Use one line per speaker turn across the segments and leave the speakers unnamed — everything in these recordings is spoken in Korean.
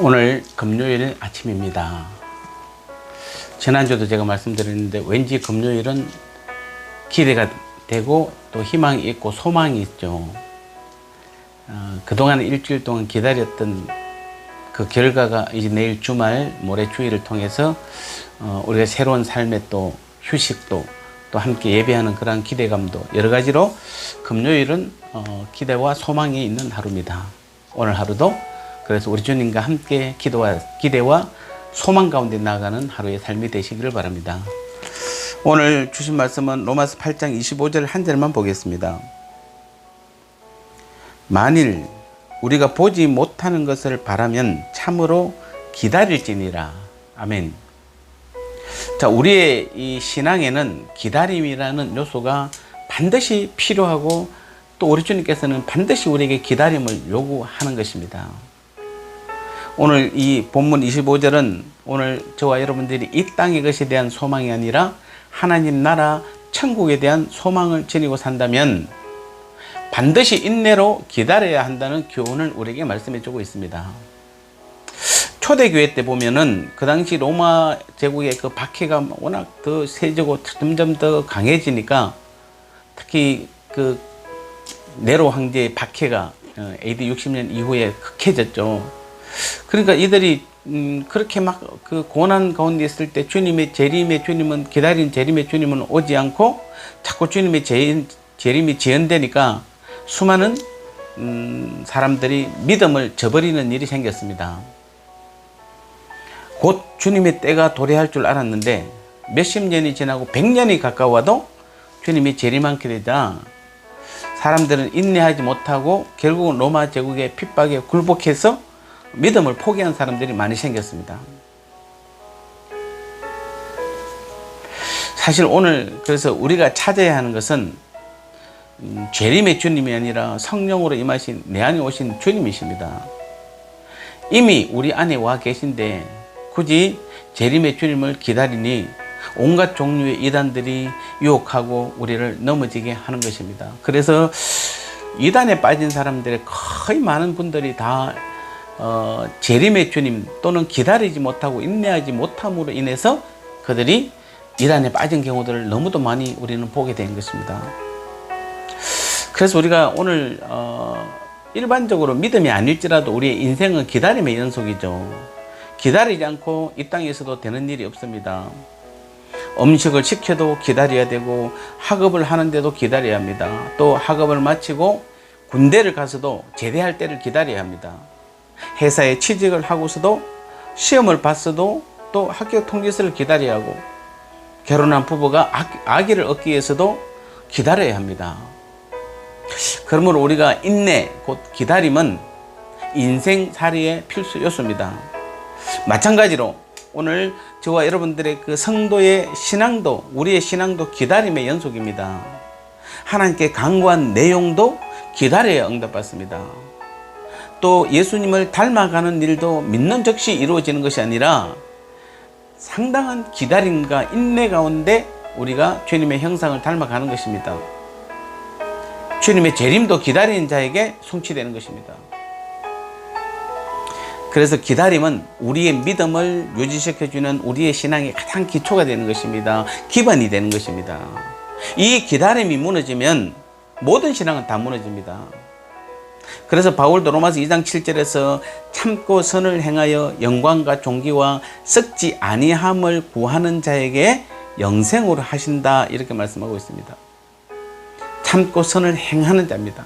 오늘 금요일 아침입니다. 지난주도 제가 말씀드렸는데 왠지 금요일은 기대가 되고 또 희망이 있고 소망이 있죠. 그동안 일주일 동안 기다렸던 그 결과가 이제 내일 주말 모레 주일을 통해서 우리가 새로운 삶의 또 휴식도 또 함께 예배하는 그런 기대감도 여러 가지로 금요일은 기대와 소망이 있는 하루입니다. 오늘 하루도 그래서 우리 주님과 함께 기대와 소망 가운데 나아가는 하루의 삶이 되시기를 바랍니다. 오늘 주신 말씀은 로마서 8장 25절 한 절만 보겠습니다. 만일 우리가 보지 못하는 것을 바라면 참으로 기다릴지니라. 아멘. 자, 우리의 이 신앙에는 기다림이라는 요소가 반드시 필요하고 또 우리 주님께서는 반드시 우리에게 기다림을 요구하는 것입니다. 오늘 이 본문 25절은 오늘 저와 여러분들이 이 땅의 것에 대한 소망이 아니라 하나님 나라 천국에 대한 소망을 지니고 산다면 반드시 인내로 기다려야 한다는 교훈을 우리에게 말씀해 주고 있습니다. 초대교회 때 보면은 그 당시 로마 제국의 그 박해가 워낙 더 세지고 점점 더 강해지니까 특히 그 네로 황제의 박해가 AD 60년 이후에 극해졌죠. 그러니까 이들이 그렇게 막 그 고난 가운데 있을 때 주님의 재림의 주님은 기다린 재림의 주님은 오지 않고 자꾸 주님의 재림이 지연되니까 수많은 사람들이 믿음을 저버리는 일이 생겼습니다. 곧 주님의 때가 도래할 줄 알았는데 몇십 년이 지나고 100년이 가까워도 주님이 재림하게 되자 사람들은 인내하지 못하고 결국은 로마 제국의 핍박에 굴복해서 믿음을 포기한 사람들이 많이 생겼습니다. 사실 오늘 그래서 우리가 찾아야 하는 것은 재림의 주님이 아니라 성령으로 임하신 내 안에 오신 주님이십니다. 이미 우리 안에 와 계신데 굳이 재림의 주님을 기다리니 온갖 종류의 이단들이 유혹하고 우리를 넘어지게 하는 것입니다. 그래서 이단에 빠진 사람들의 거의 많은 분들이 다 재림의 주님 또는 기다리지 못하고 인내하지 못함으로 인해서 그들이 이단에 빠진 경우들을 너무도 많이 우리는 보게 된 것입니다. 그래서 우리가 오늘 일반적으로 믿음이 아닐지라도 우리의 인생은 기다림의 연속이죠. 기다리지 않고 이 땅에서도 되는 일이 없습니다. 음식을 시켜도 기다려야 되고 학업을 하는데도 기다려야 합니다. 또 학업을 마치고 군대를 가서도 제대할 때를 기다려야 합니다. 회사에 취직을 하고서도 시험을 봤어도 또 합격 통지서를 기다려야 하고 결혼한 부부가 아기를 얻기 위해서도 기다려야 합니다. 그러므로 우리가 인내, 곧 기다림은 인생살이의 필수 요소입니다. 마찬가지로 오늘 저와 여러분들의 그 성도의 신앙도, 우리의 신앙도 기다림의 연속입니다. 하나님께 간구한 내용도 기다려야 응답받습니다. 또 예수님을 닮아가는 일도 믿는 즉시 이루어지는 것이 아니라 상당한 기다림과 인내 가운데 우리가 주님의 형상을 닮아가는 것입니다. 주님의 재림도 기다리는 자에게 성취되는 것입니다. 그래서 기다림은 우리의 믿음을 유지시켜주는 우리의 신앙의 가장 기초가 되는 것입니다. 기반이 되는 것입니다. 이 기다림이 무너지면 모든 신앙은 다 무너집니다. 그래서 바울도 로마서 2장 7절에서 참고 선을 행하여 영광과 존귀와 썩지 아니함을 구하는 자에게 영생으로 하신다, 이렇게 말씀하고 있습니다. 참고 선을 행하는 자입니다.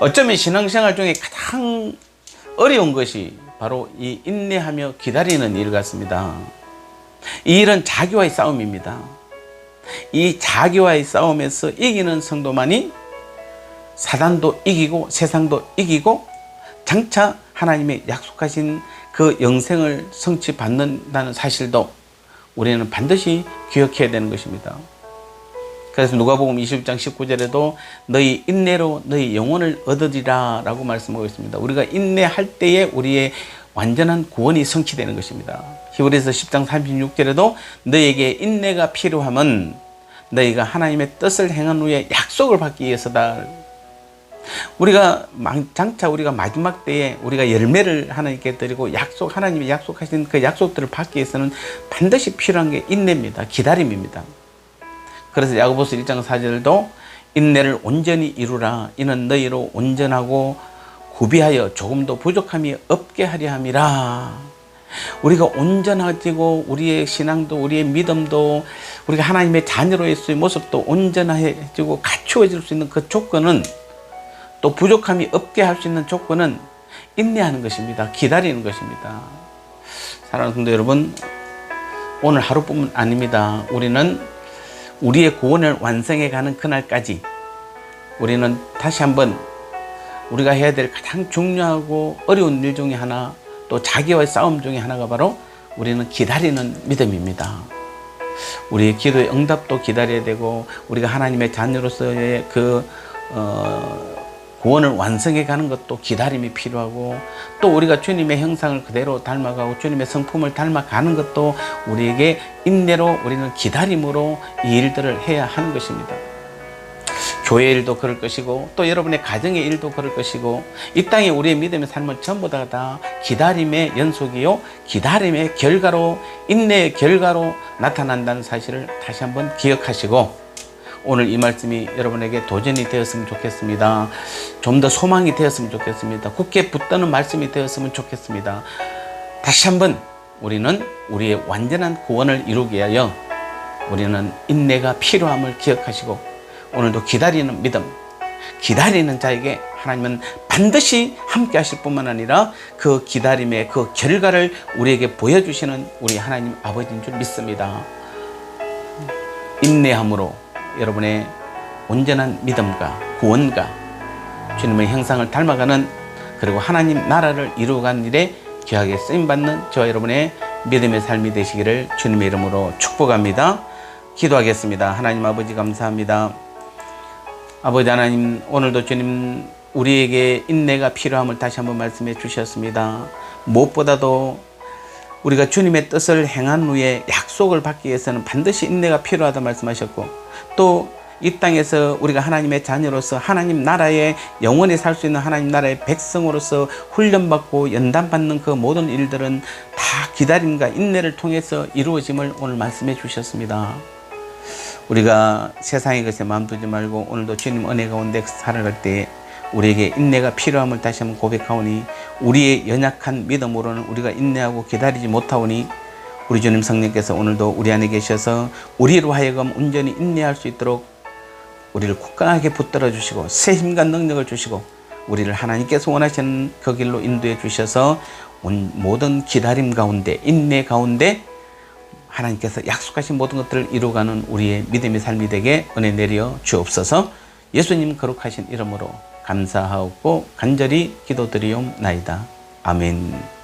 어쩌면 신앙생활 중에 가장 어려운 것이 바로 이 인내하며 기다리는 일 같습니다. 이 일은 자기와의 싸움입니다. 이 자기와의 싸움에서 이기는 성도만이 사단도 이기고 세상도 이기고 장차 하나님의 약속하신 그 영생을 성취받는다는 사실도 우리는 반드시 기억해야 되는 것입니다. 그래서 누가복음 20장 19절에도 너희 인내로 너희 영혼을 얻으리라 라고 말씀하고 있습니다. 우리가 인내할 때에 우리의 완전한 구원이 성취되는 것입니다. 히브리서 10장 36절에도 너희에게 인내가 필요하면 너희가 하나님의 뜻을 행한 후에 약속을 받기 위해서다. 우리가 장차 우리가 마지막 때에 우리가 열매를 하나님께 드리고 하나님이 약속하신 그 약속들을 받기 위해서는 반드시 필요한 게 인내입니다. 기다림입니다. 그래서 야고보서 1장 4절도 인내를 온전히 이루라. 이는 너희로 온전하고 구비하여 조금도 부족함이 없게 하려 함이라. 우리가 온전해지고 우리의 신앙도 우리의 믿음도 우리가 하나님의 자녀로서의 모습도 온전해지고 갖추어질 수 있는 그 조건은, 또 부족함이 없게 할 수 있는 조건은 인내하는 것입니다. 기다리는 것입니다. 사랑하는 성도 여러분, 오늘 하루뿐만 아닙니다. 우리는 우리의 구원을 완성해 가는 그날까지 우리는 다시 한번 우리가 해야 될 가장 중요하고 어려운 일 중에 하나, 또 자기와의 싸움 중에 하나가 바로 우리는 기다리는 믿음입니다. 우리의 기도의 응답도 기다려야 되고, 우리가 하나님의 자녀로서의 구원을 완성해 가는 것도 기다림이 필요하고, 또 우리가 주님의 형상을 그대로 닮아가고 주님의 성품을 닮아가는 것도 우리에게 인내로, 우리는 기다림으로 이 일들을 해야 하는 것입니다. 교회 일도 그럴 것이고, 또 여러분의 가정의 일도 그럴 것이고, 이 땅에 우리의 믿음의 삶은 전부 다 기다림의 연속이요, 기다림의 결과로, 인내의 결과로 나타난다는 사실을 다시 한번 기억하시고, 오늘 이 말씀이 여러분에게 도전이 되었으면 좋겠습니다. 좀 더 소망이 되었으면 좋겠습니다. 굳게 붙드는 말씀이 되었으면 좋겠습니다. 다시 한번 우리는 우리의 완전한 구원을 이루기 위하여 우리는 인내가 필요함을 기억하시고, 오늘도 기다리는 믿음, 기다리는 자에게 하나님은 반드시 함께 하실 뿐만 아니라 그 기다림의 그 결과를 우리에게 보여주시는 우리 하나님 아버지인 줄 믿습니다. 인내함으로 여러분의 온전한 믿음과 구원과 주님의 형상을 닮아가는, 그리고 하나님 나라를 이루어가는 일에 귀하게 쓰임받는 저와 여러분의 믿음의 삶이 되시기를 주님의 이름으로 축복합니다. 기도하겠습니다. 하나님 아버지 감사합니다. 아버지 하나님, 오늘도 주님 우리에게 인내가 필요함을 다시 한번 말씀해 주셨습니다. 무엇보다도 우리가 주님의 뜻을 행한 후에 약속을 받기 위해서는 반드시 인내가 필요하다 말씀하셨고, 또 이 땅에서 우리가 하나님의 자녀로서 하나님 나라에 영원히 살 수 있는 하나님 나라의 백성으로서 훈련받고 연단받는 그 모든 일들은 다 기다림과 인내를 통해서 이루어짐을 오늘 말씀해 주셨습니다. 우리가 세상의 것에 마음 두지 말고 오늘도 주님 은혜 가운데 살아갈 때 우리에게 인내가 필요함을 다시 한번 고백하오니, 우리의 연약한 믿음으로는 우리가 인내하고 기다리지 못하오니, 우리 주님 성령께서 오늘도 우리 안에 계셔서 우리로 하여금 온전히 인내할 수 있도록 우리를 굳건하게 붙들어 주시고 새 힘과 능력을 주시고, 우리를 하나님께서 원하시는 그 길로 인도해 주셔서 모든 기다림 가운데, 인내 가운데 하나님께서 약속하신 모든 것들을 이루어가는 우리의 믿음의 삶이 되게 은혜 내려 주옵소서. 예수님 거룩하신 이름으로 감사하고 간절히 기도드리옵나이다. 아멘.